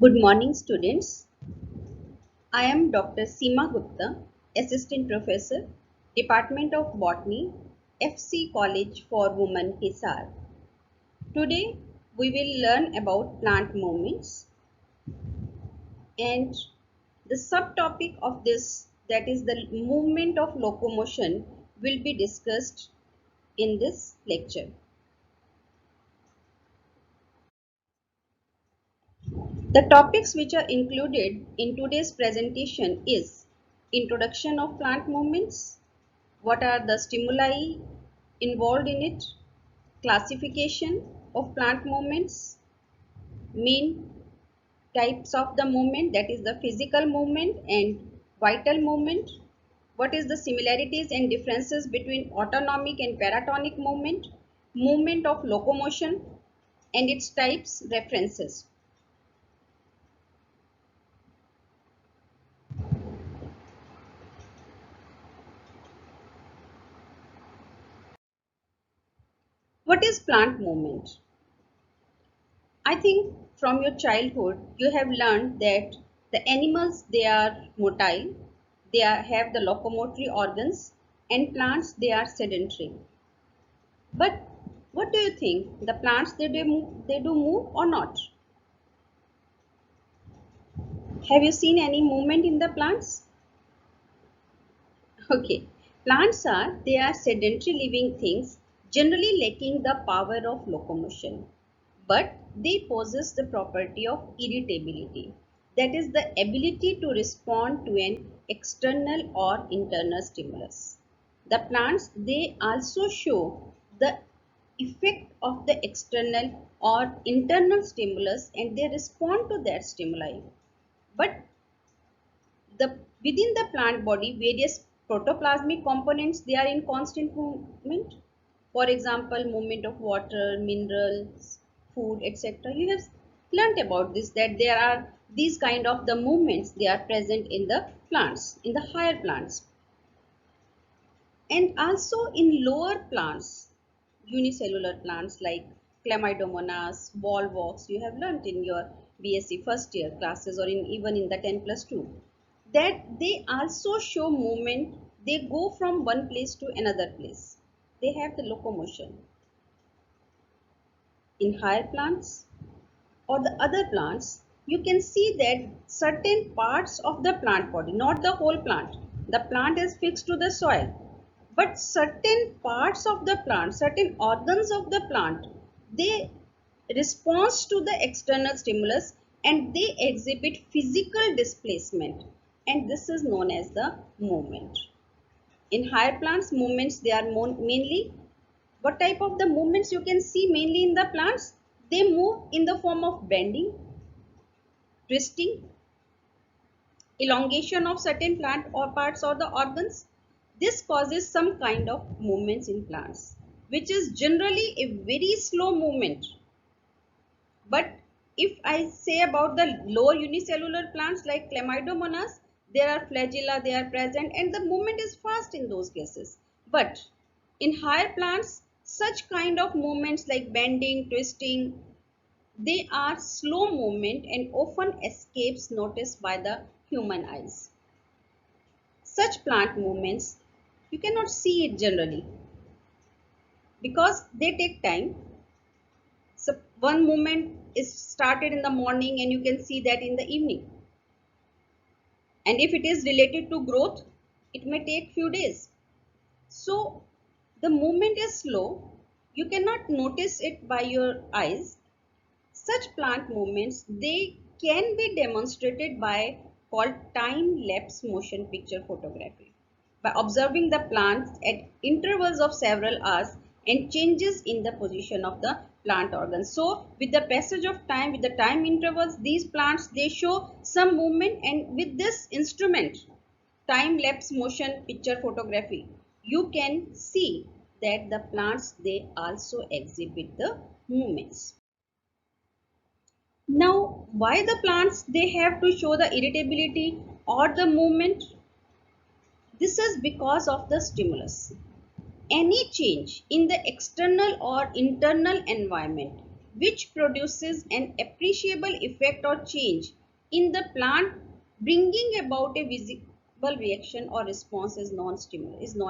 Good morning, students. I am Dr. Seema Gupta, Assistant Professor, Department of Botany, FC College for Women, Hisar. Today, we will learn about plant movements and the subtopic of this, that is the movement of locomotion, will be discussed in this lecture. The topics which are included in today's presentation is introduction of plant movements, what are the stimuli involved in it, classification of plant movements, main types of the movement, that is the physical movement and vital movement, what is the similarities and differences between autonomic and paratonic movement, movement of locomotion and its types, references. What is plant movement? I think from your childhood you have learned that the animals, they are motile, have the locomotory organs, and plants, they are sedentary. But what do you think? The plants, they do move or not? Have you seen any movement in the plants? Okay, plants they are sedentary living things, generally lacking the power of locomotion, but they possess the property of irritability, that is the ability to respond to an external or internal stimulus. The plants, they also show the effect of the external or internal stimulus and they respond to that stimuli. But the within the plant body, various protoplasmic components, they are in constant movement. For example, movement of water, minerals, food, etc. You have learnt about this, that there are these kind of the movements, they are present in the plants, in the higher plants, and also in lower plants, unicellular plants like Chlamydomonas, volvox. You have learnt in your BSc first year classes or in even in the 10 plus 2 that they also show movement. They go from one place to another place. They have the locomotion. In higher plants or the other plants, you can see that certain parts of the plant body, not the whole plant, the plant is fixed to the soil, but certain parts of the plant, certain organs of the plant, they respond to the external stimulus and they exhibit physical displacement, and this is known as the movement. In higher plants, movements, they are mainly, what type of the movements you can see mainly in the plants? They move in the form of bending, twisting, elongation of certain plant or parts or the organs. This causes some kind of movements in plants, which is generally a very slow movement. But if I say about the lower unicellular plants like Chlamydomonas, there are flagella, they are present, and the movement is fast in those cases. But in higher plants, such kind of movements like bending, twisting, they are slow movement and often escapes notice by the human eyes. Such plant movements, you cannot see it generally because they take time. So one movement is started in the morning and you can see that in the evening. And if it is related to growth, it may take few days. So the movement is slow. You cannot notice it by your eyes. Such plant movements, they can be demonstrated by called time-lapse motion picture photography, by observing the plants at intervals of several hours and changes in the position of the plant organs. So with the passage of time, with the time intervals, these plants, they show some movement, and with this instrument, time-lapse motion picture photography, you can see that the plants, they also exhibit the movements. Now, why the plants, they have to show the irritability or the movement? This is because of the stimulus. Any change in the external or internal environment, which produces an appreciable effect or change in the plant, bringing about a visible reaction or response is known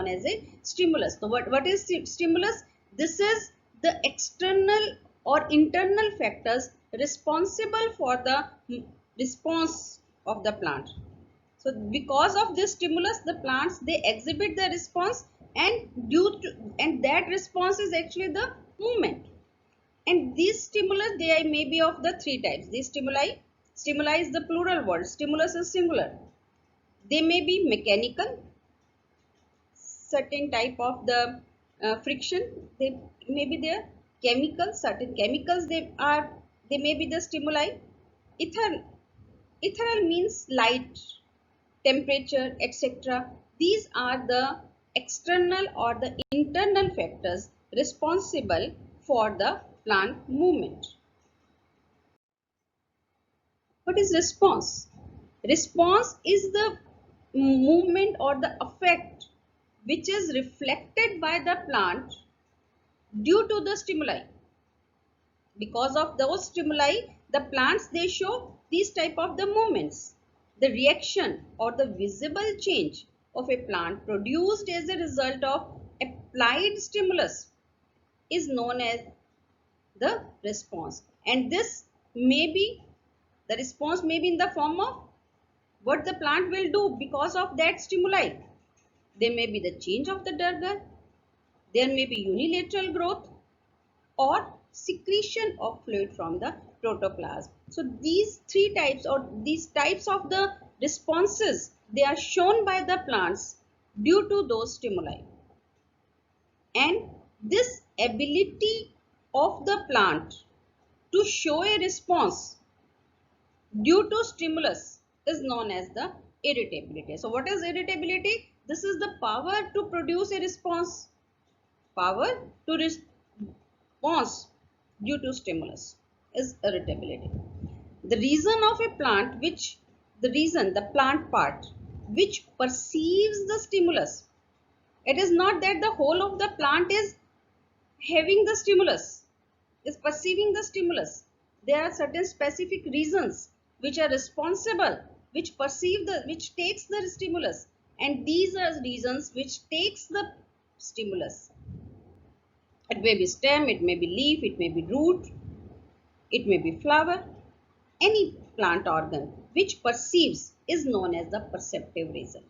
as a stimulus. So what is stimulus? This is the external or internal factors responsible for the response of the plant. So because of this stimulus, the plants, they exhibit the response, and that response is actually the movement. And these stimulus, they may be of the three types. These stimuli is the plural word. Stimulus is singular. They may be mechanical, certain type of the friction. They may be the chemical, certain chemicals. They may be the stimuli. Ethereal means light, temperature, etc. These are the external or the internal factors responsible for the plant movement. What is response? Response is the movement or the effect which is reflected by the plant due to the stimuli. Because of those stimuli, the plants, they show these type of the movements. The reaction or the visible change of a plant produced as a result of applied stimulus is known as the response. And this may be, the response may be in the form of what the plant will do because of that stimuli. There may be the change of the durgar, there may be unilateral growth, or secretion of fluid from the protoplasm. So these three types, or these types of the responses, they are shown by the plants due to those stimuli. And this ability of the plant to show a response due to stimulus is known as the irritability. So what is irritability? This is the power to produce a response. Power to response due to stimulus is irritability. The reason of a plant the plant part which perceives the stimulus. It is not that the whole of the plant is having the stimulus, is perceiving the stimulus. There are certain specific reasons which are responsible, which takes the stimulus, and these are reasons which takes the stimulus. It may be stem, it may be leaf, it may be root, it may be flower. Any plant organ which perceives is known as the perceptive reason.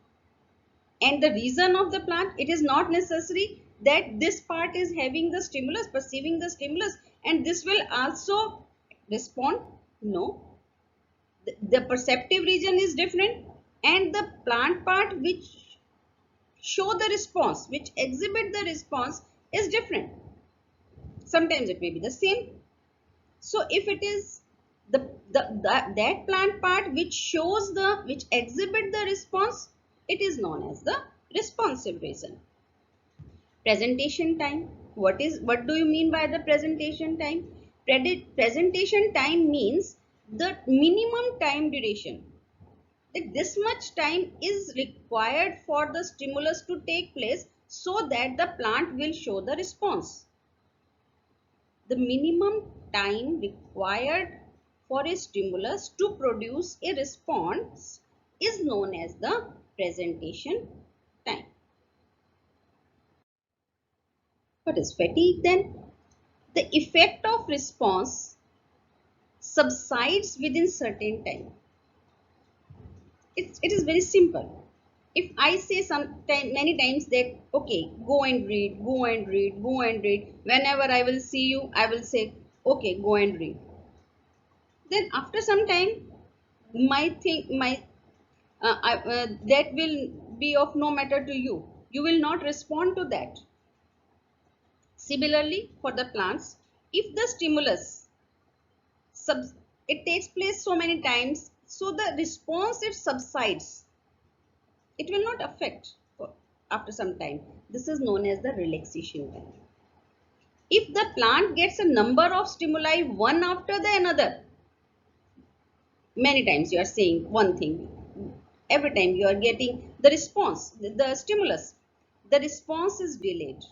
And the reason of the plant, it is not necessary that this part is having the stimulus, perceiving the stimulus, and this will also respond. No. The perceptive region is different, and the plant part which show the response, which exhibit the response, is different. Sometimes it may be the same. So if it is that plant part which exhibit the response, it is known as the responsive reason. Presentation time. What do you mean by the presentation time? Presentation time means the minimum time duration, that this much time is required for the stimulus to take place so that the plant will show the response. The minimum time required for a stimulus to produce a response is known as the presentation time. What is fatigue then? The effect of response subsides within certain time. It is very simple. If I say many times that, okay, go and read, go and read, go and read, whenever I will see you, I will say, okay, go and read. Then after some time, that will be of no matter to you. You will not respond to that. Similarly, for the plants, if the stimulus it takes place so many times, so the response, it subsides. It will not affect after some time. This is known as the relaxation time. If the plant gets a number of stimuli one after the another, many times you are saying one thing, every time you are getting the response, the stimulus, the response is delayed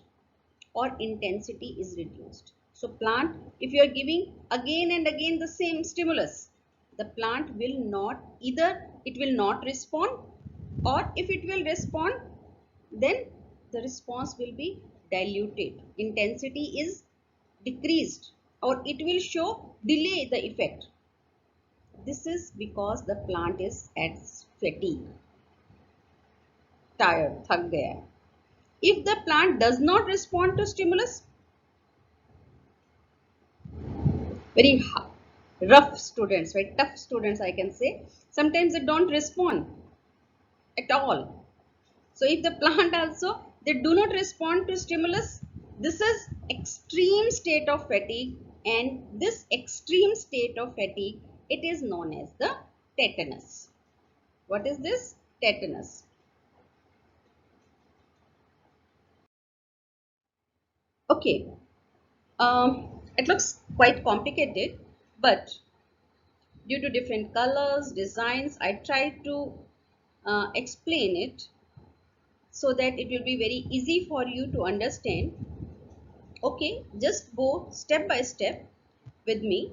or intensity is reduced. So plant, if you are giving again and again the same stimulus, the plant will not, either it will not respond, or if it will respond, then the response will be diluted. Intensity is decreased, or it will show delay the effect. This is because the plant is at fatigue, tired, thak gaya hai. If the plant does not respond to stimulus, very rough students, very tough students, I can say, sometimes they don't respond at all. So if the plant also, they do not respond to stimulus, this is extreme state of fatigue, and this extreme state of fatigue, it is known as the tetanus. What is this? Tetanus. Okay, it looks quite complicated, but due to different colors, designs, I try to explain it so that it will be very easy for you to understand. Okay, just go step by step with me.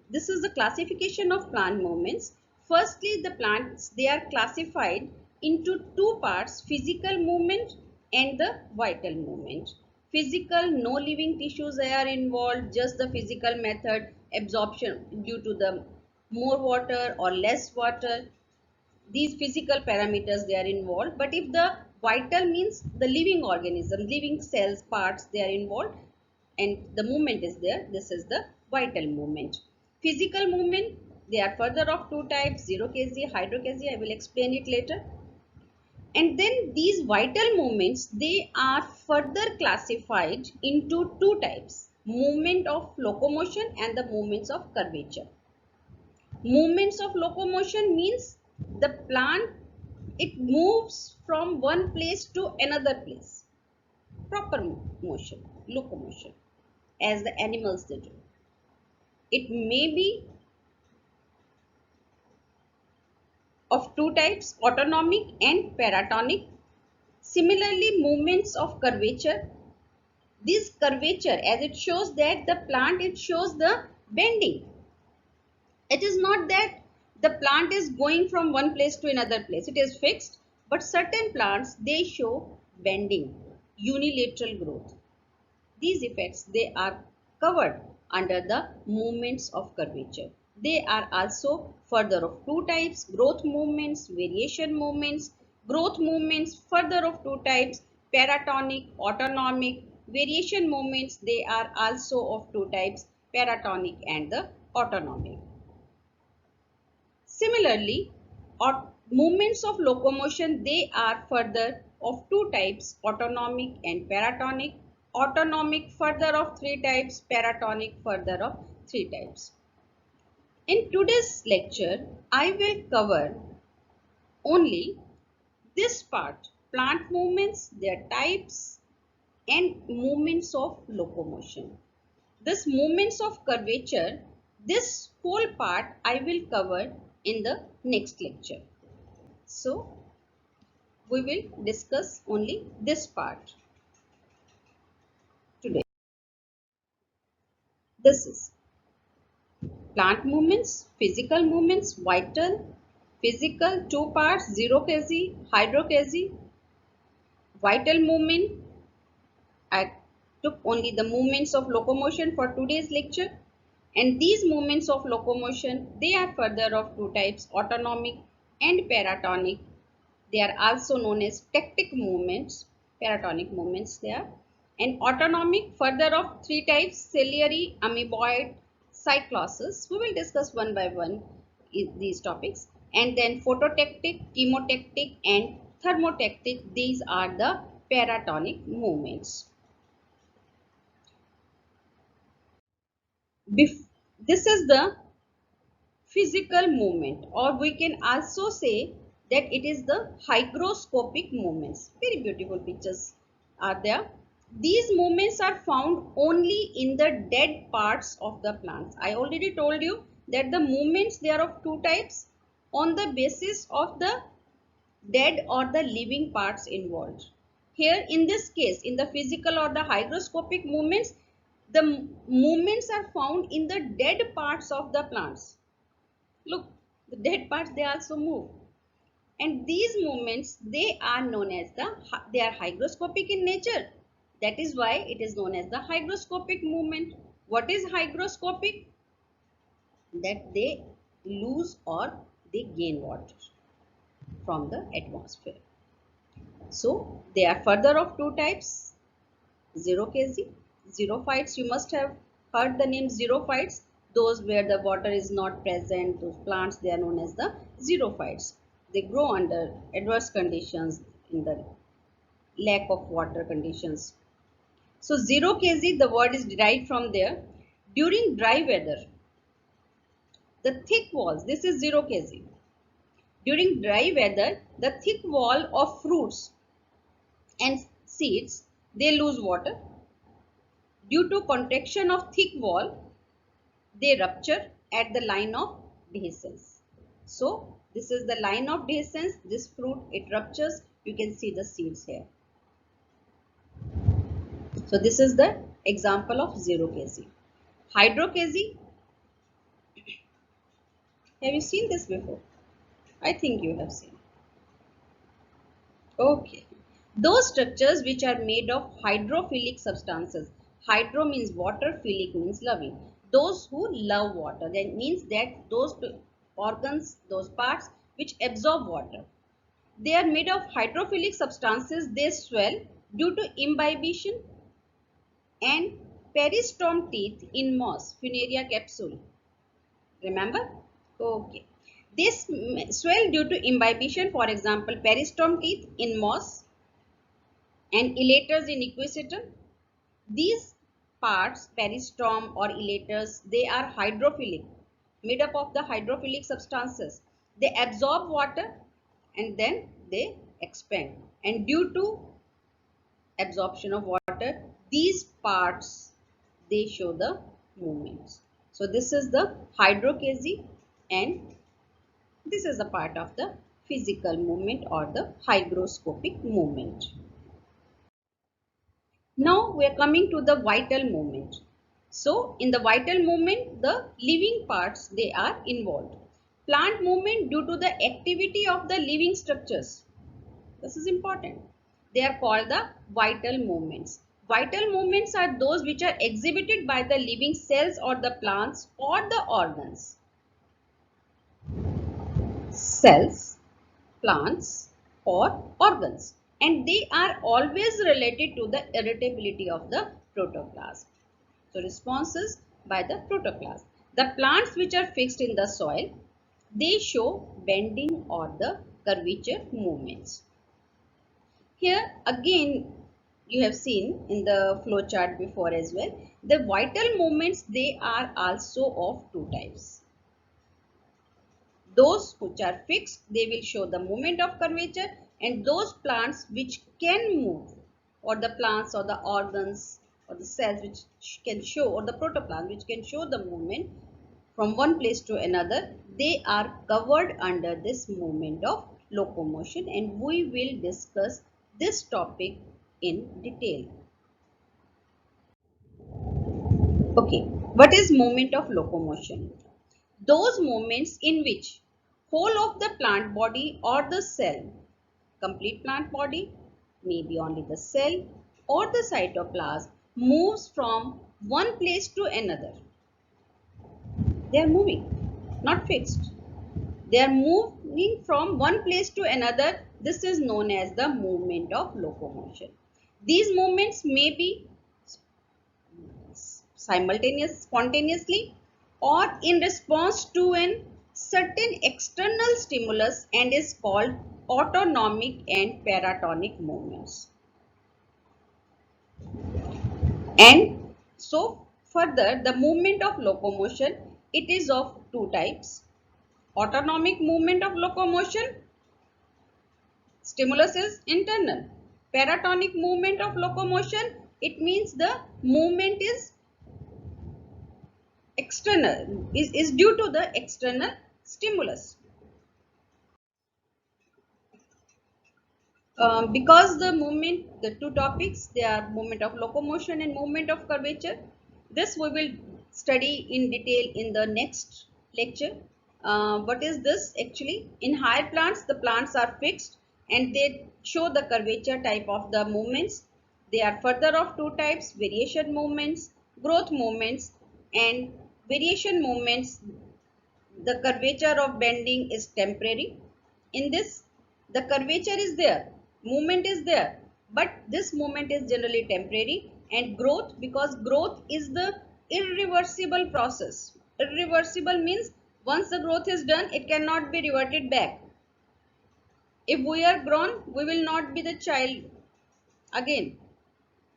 This is the classification of plant movements. Firstly, the plants, they are classified into two parts: physical movement and the vital movement. Physical, no living tissues are involved, just the physical method, absorption due to the more water or less water, these physical parameters they are involved. But if the vital means the living organism, living cells, parts, they are involved and the movement is there, this is the vital movement. Physical movement, they are further of two types: xerocracy, hydrocracy. I will explain it later. And then these vital movements, they are further classified into two types: movement of locomotion and the movements of curvature. Movements of locomotion means the plant, it moves from one place to another place. Proper motion, locomotion, as the animals they do. It may be of two types: autonomic and paratonic. Similarly, movements of curvature. This curvature, as it shows that the plant, it shows the bending. It is not that the plant is going from one place to another place. It is fixed. But certain plants, they show bending, unilateral growth. These effects, they are covered under the movements of curvature. They are also further of two types: growth movements, variation movements. Growth movements further of two types: paratonic, autonomic. Variation movements, they are also of two types: paratonic and the autonomic. Similarly, movements of locomotion, they are further of two types: autonomic and paratonic. Autonomic further of three types, paratonic further of three types. In today's lecture, I will cover only this part: plant movements, their types, and movements of locomotion. This movements of curvature, this whole part I will cover in the next lecture. So, we will discuss only this part today. This is plant movements, physical movements, vital, physical, two parts: xerocracy, hydrocracy. Vital movement, I took only the movements of locomotion for today's lecture. And these movements of locomotion, they are further of two types: autonomic and paratonic. They are also known as tactic movements, paratonic movements there. And autonomic further of three types: ciliary, amoeboid, cyclosis. We will discuss one by one these topics. And then phototactic, chemotactic and thermotactic, these are the paratonic movements. This is the physical movement, or we can also say that it is the hygroscopic movements. Very beautiful pictures are there. These movements are found only in the dead parts of the plants. I already told you that the movements, they are of two types on the basis of the dead or the living parts involved. Here in this case, in the physical or the hygroscopic movements, The movements are found in the dead parts of the plants. Look, the dead parts, they also move. And these movements, they are known as they are hygroscopic in nature. That is why it is known as the hygroscopic movement. What is hygroscopic? That they lose or they gain water from the atmosphere. So they are further of two types. Xerocase, xerophytes, you must have heard the name xerophytes. Those where the water is not present, those plants, they are known as the xerophytes. They grow under adverse conditions, in the lack of water conditions. So xerocase, the word is derived from there. During dry weather, the thick walls, this is xerocase. During dry weather, the thick wall of fruits and seeds, they lose water. Due to contraction of thick wall, they rupture at the line of dehiscence. So this is the line of dehiscence. This fruit, it ruptures. You can see the seeds here. So this is the example of xerocase. Hydrocase, have you seen this before? I think you have seen. Okay. Those structures which are made of hydrophilic substances. Hydro means water, philic means loving. Those who love water. That means that those organs, those parts which absorb water. They are made of hydrophilic substances. They swell due to imbibition and peristome teeth in moss, Funaria capsule. Remember? Okay. This swell due to imbibition, for example, peristome teeth in moss and elaters in equisetum. These parts, peristome or elaters, they are hydrophilic, made up of the hydrophilic substances. They absorb water and then they expand. And due to absorption of water, these parts, they show the movements. So this is the hydrocase and this is a part of the physical movement or the hygroscopic movement. Now we are coming to the vital movement. So in the vital movement, the living parts, they are involved. Plant movement due to the activity of the living structures. This is important. They are called the vital movements. Vital movements are those which are exhibited by the living cells or the plants or the organs. Cells, plants or organs, and they are always related to the irritability of the protoplasm. So responses by the protoplasm. The plants which are fixed in the soil, they show bending or the curvature movements. Here again you have seen in the flow chart before as well, the vital movements, they are also of two types. Those which are fixed, they will show the movement of curvature, and those plants which can move, or the plants or the organs or the cells which can show, or the protoplasm which can show the movement from one place to another, they are covered under this movement of locomotion, and we will discuss this topic in detail. Okay, what is movement of locomotion? Those movements in which whole of the plant body or the cell, complete plant body, maybe only the cell or the cytoplasm, moves from one place to another. They are moving, not fixed. They are moving from one place to another. This is known as the movement of locomotion. These movements may be spontaneously or in response to an certain external stimulus and is called autonomic and paratonic movements. And so further, the movement of locomotion, it is of two types. Autonomic movement of locomotion, stimulus is internal. Paratonic movement of locomotion, it means the movement is external, is due to the external stimulus. Because the movement, the two topics, they are movement of locomotion and movement of curvature. This we will study in detail in the next lecture. What is this actually? In higher plants, the plants are fixed and they show the curvature type of the movements. They are further of two types: variation movements, growth movements. And variation movements, the curvature of bending is temporary. In this, the curvature is there, movement is there, but this movement is generally temporary. And growth, because growth is the irreversible process. Irreversible means once the growth is done, it cannot be reverted back. If we are grown, we will not be the child again.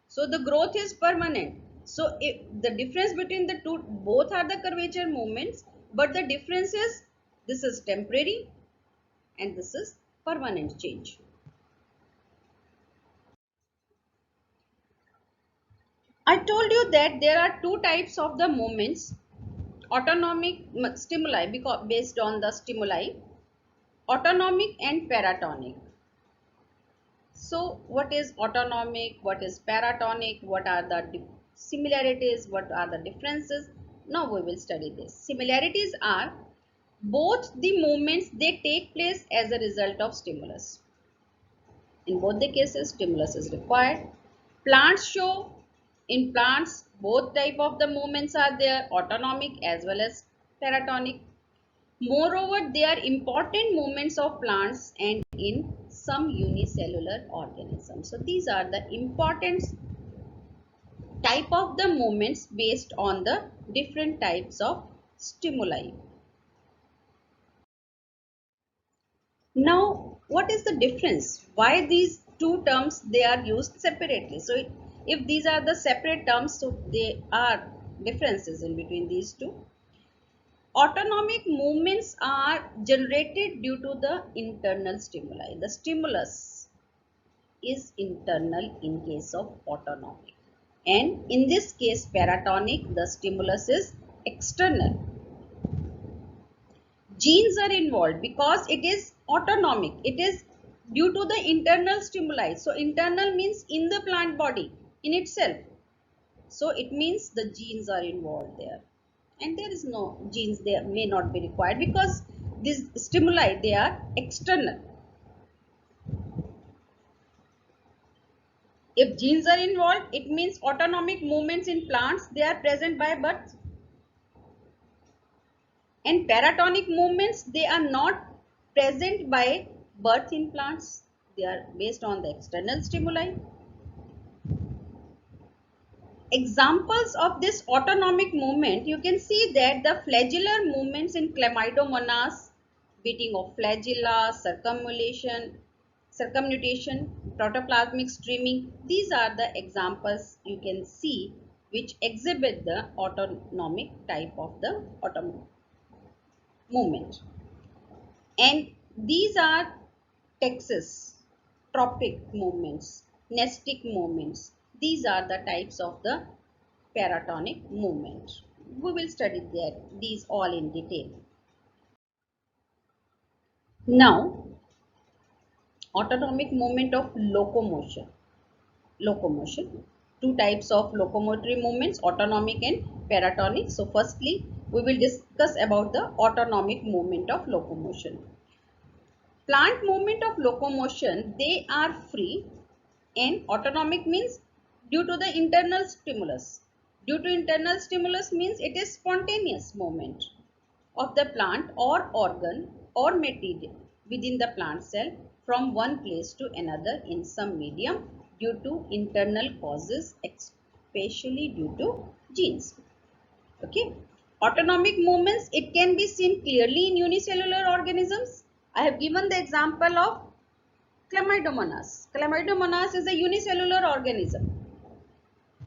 So the growth is permanent. So if the difference between the two, both are the curvature movements, but the difference is this is temporary and this is permanent change. I told you that there are two types of the movements: autonomic stimuli, because based on the stimuli, autonomic and paratonic. So what is autonomic, what is paratonic, what are the similarities, what are the differences? Now we will study this. Similarities are both the movements, they take place as a result of stimulus. In both the cases, stimulus is required. Plants show, in plants, both type of the movements are there, autonomic as well as paratonic. Moreover, they are important movements of plants and in some unicellular organisms. So these are the important type of the movements based on the different types of stimuli. Now, what is the difference? Why these two terms they are used separately? So, if these are the separate terms, so they are differences in between these two. Autonomic movements are generated due to the internal stimuli. The stimulus is internal in case of autonomic. And in this case, paratonic, the stimulus is external. Genes are involved because it is autonomic. It is due to the internal stimuli. So internal means in the plant body in itself. So it means the genes are involved there. And there is no genes, there may not be required because these stimuli, they are external. If genes are involved, it means autonomic movements in plants, they are present by birth. And paratonic movements, they are not present by birth in plants. They are based on the external stimuli. Examples of this autonomic movement, you can see that the flagellar movements in Chlamydomonas, beating of flagella, circumnutation, protoplasmic streaming, these are the examples you can see which exhibit the autonomic type of the movement. And these are Texas, tropic movements, nestic movements. These are the types of the paratonic movement. We will study these all in detail. Now, autonomic movement of locomotion. Locomotion. Two types of locomotory movements, autonomic and paratonic. So, firstly, we will discuss about the autonomic movement of locomotion. Plant movement of locomotion, they are free, and autonomic means due to the internal stimulus. Due to internal stimulus means it is spontaneous movement of the plant or organ or material within the plant cell from one place to another in some medium due to internal causes, especially due to genes. Okay. Autonomic movements, it can be seen clearly in unicellular organisms. I have given the example of Chlamydomonas. Chlamydomonas is a unicellular organism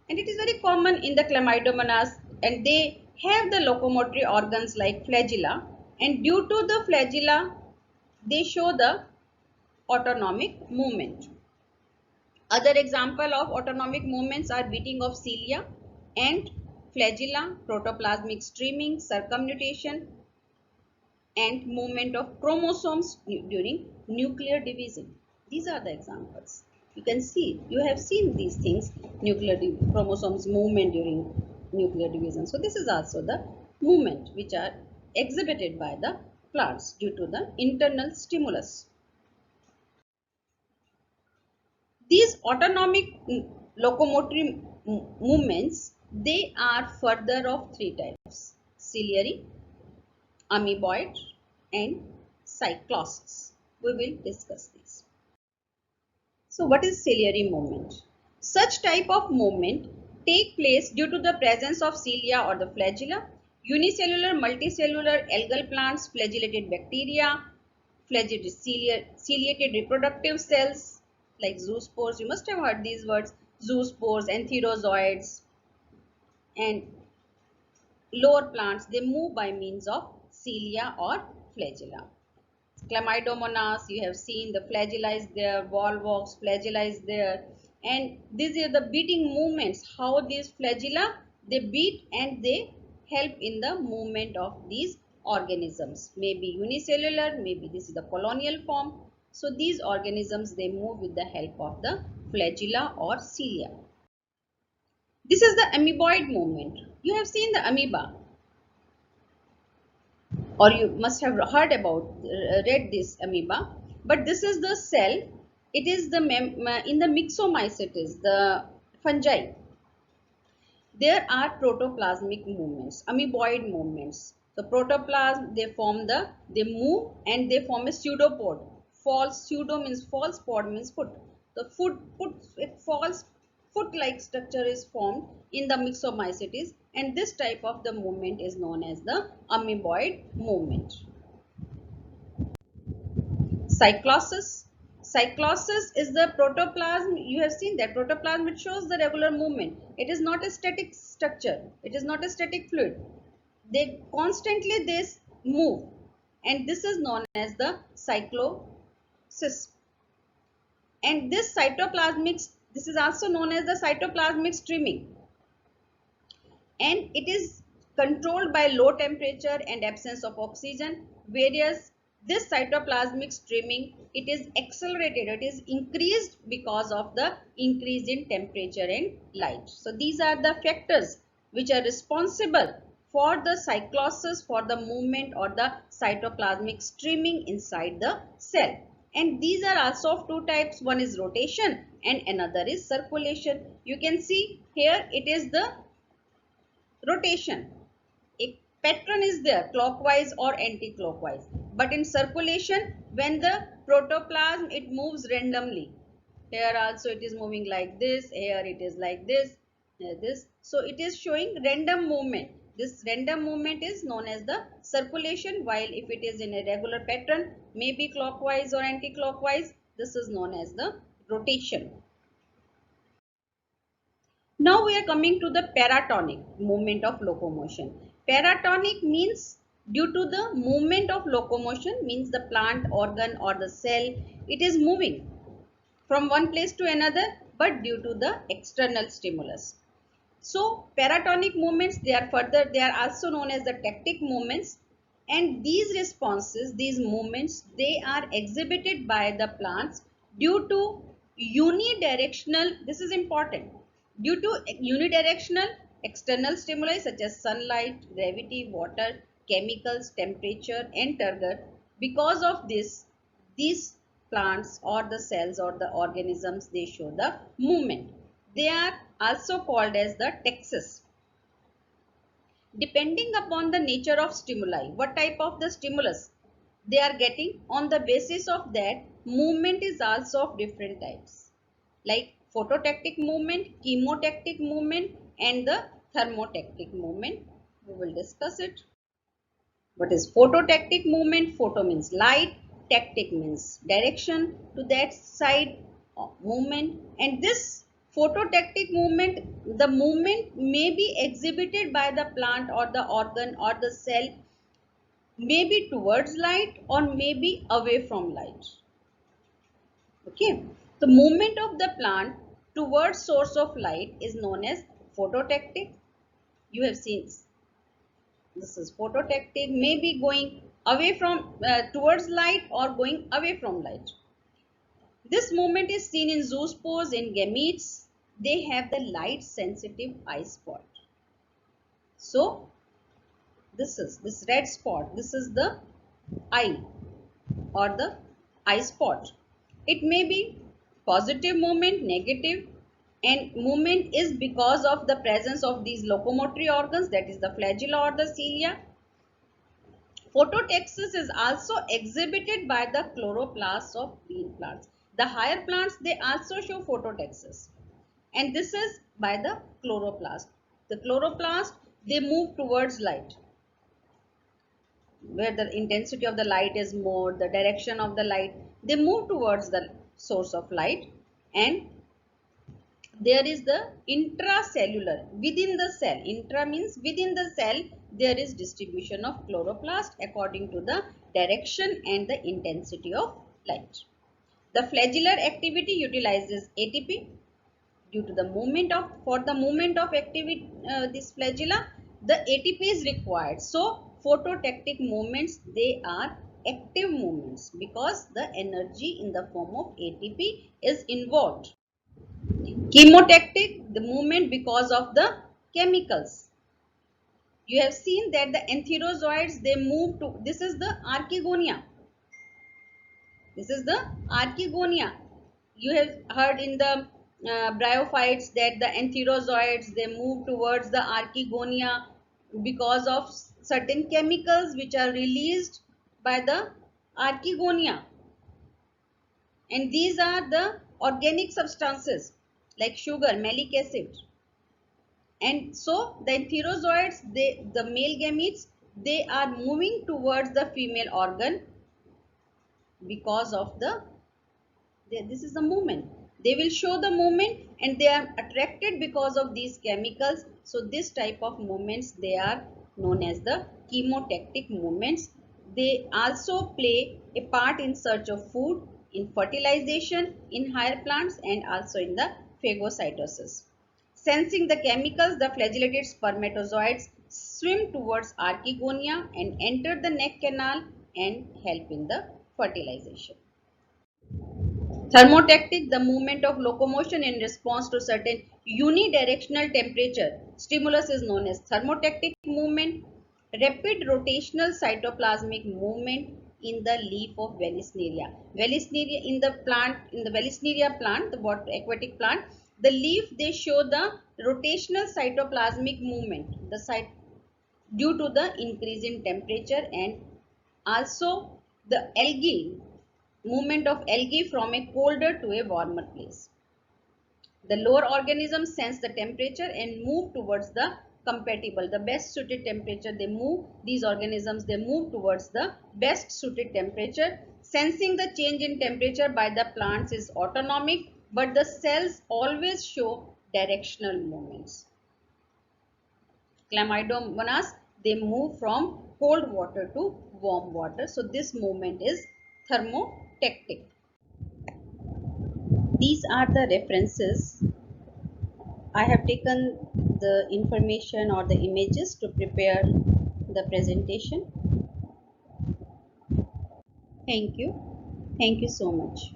and it is very common in the Chlamydomonas, and they have the locomotory organs like flagella, and due to the flagella they show the autonomic movement. Other example of autonomic movements are beating of cilia and flagella, protoplasmic streaming, circumnutation, and movement of chromosomes during nuclear division. These are the examples. You can see, you have seen these things, chromosomes movement during nuclear division. So this is also the movement which are exhibited by the plants due to the internal stimulus. These autonomic locomotory movements, they are further of three types: ciliary, amoeboid and cyclosis. We will discuss these. So what is ciliary movement? Such type of movement take place due to the presence of cilia or the flagella, unicellular, multicellular algal plants, flagellated bacteria, flagellated ciliated reproductive cells like zoospores. You must have heard these words: zoospores, enterozoites, and lower plants. They move by means of cilia or flagella. Chlamydomonas, you have seen the flagella is there, volvox, flagella is there, and these are the beating movements, how these flagella, they beat and they help in the movement of these organisms. Maybe unicellular, maybe this is the colonial form. So these organisms, they move with the help of the flagella or cilia. This is the amoeboid movement. You have seen the amoeba, or you must have heard about, read this amoeba, but this is the cell. It is the in the myxomycetes, the fungi. There are protoplasmic movements, amoeboid movements. The protoplasm, they move and they form a pseudopod. False pseudo means false, pod means foot. The false foot like structure is formed in the myxomycetes, and this type of the movement is known as the amoeboid movement. Cyclosis. Cyclosis is the protoplasm. You have seen that protoplasm, which shows the regular movement. It is not a static structure. It is not a static fluid. They constantly this move, and this is known as the cyclosis. And this cytoplasmic, this is also known as the cytoplasmic streaming, and it is controlled by low temperature and absence of oxygen. Whereas this cytoplasmic streaming, it is accelerated, it is increased because of the increase in temperature and light. So these are the factors which are responsible for the cyclosis, for the movement or the cytoplasmic streaming inside the cell. And these are also of two types. One is rotation and another is circulation. You can see here it is the rotation. A pattern is there, clockwise or anti-clockwise. But in circulation, when the protoplasm, it moves randomly. Here also it is moving like this, here it is like this, this. So it is showing random movement. This random movement is known as the circulation, while if it is in a regular pattern, maybe clockwise or anti-clockwise, this is known as the rotation. Now we are coming to the paratonic movement of locomotion. Paratonic means due to the movement of locomotion, means the plant, organ or the cell, it is moving from one place to another, but due to the external stimulus. So paratonic movements, they are also known as the tactic movements, and these responses, these movements, they are exhibited by the plants due to unidirectional, this is important, due to unidirectional external stimuli such as sunlight, gravity, water, chemicals, temperature and turgor. Because of this, these plants or the cells or the organisms, they show the movement. They are also called as the taxis. Depending upon the nature of stimuli, what type of the stimulus they are getting, on the basis of that, movement is also of different types, like phototactic movement, chemotactic movement and the thermotactic movement. We will discuss it. What is phototactic movement? Photo means light, tactic means direction to that side of movement. And this phototactic movement, the movement may be exhibited by the plant or the organ or the cell, maybe towards light or maybe away from light. Okay, the movement of the plant towards source of light is known as phototactic. You have seen this is phototactic, maybe going away from towards light or going away from light. This movement is seen in zoospores, in gametes. They have the light sensitive eye spot. So this red spot, this is the eye or the eye spot. It may be positive movement, negative, and movement is because of the presence of these locomotory organs, that is the flagella or the cilia. Phototaxis is also exhibited by the chloroplasts of green plants. The higher plants, they also show phototaxis, and this is by the chloroplast. The chloroplast, they move towards light, where the intensity of the light is more, the direction of the light, they move towards the source of light. And there is the intracellular, within the cell, intra means within the cell, there is distribution of chloroplast according to the direction and the intensity of light. The flagellar activity utilizes ATP due to the movement of, for the movement of activity, this flagella, the ATP is required. So phototactic movements, they are active movements because the energy in the form of ATP is involved. Chemotactic, the movement because of the chemicals. You have seen that the antherozoids, they move to, this is the archegonia. This is the archegonia. You have heard in the bryophytes that the antherozoids, they move towards the archegonia because of certain chemicals which are released by the archegonia. And these are the organic substances like sugar, malic acid. And so the antherozoids, the male gametes, they are moving towards the female organ because of this is the movement. They will show the movement and they are attracted because of these chemicals. So this type of movements, they are known as the chemotactic movements. They also play a part in search of food, in fertilization, in higher plants, and also in the phagocytosis. Sensing the chemicals, the flagellated spermatozoids swim towards archegonia and enter the neck canal and help in the fertilization. Thermotactic, the movement of locomotion in response to certain unidirectional temperature stimulus is known as thermotactic movement. Rapid rotational cytoplasmic movement in the leaf of Vallisneria. Vallisneria in the plant, in the Vallisneria plant, the aquatic plant, the leaf, they show the rotational cytoplasmic movement, the site due to the increase in temperature, and also the algae, movement of algae from a colder to a warmer place. The lower organisms sense the temperature and move towards the compatible, the best suited temperature. They move, these organisms, they move towards the best suited temperature. Sensing the change in temperature by the plants is autonomic, but the cells always show directional movements. Chlamydomonas, they move from cold water to warm water. So this movement is thermotactic. These are the references. I have taken the information or the images to prepare the presentation. Thank you. Thank you so much.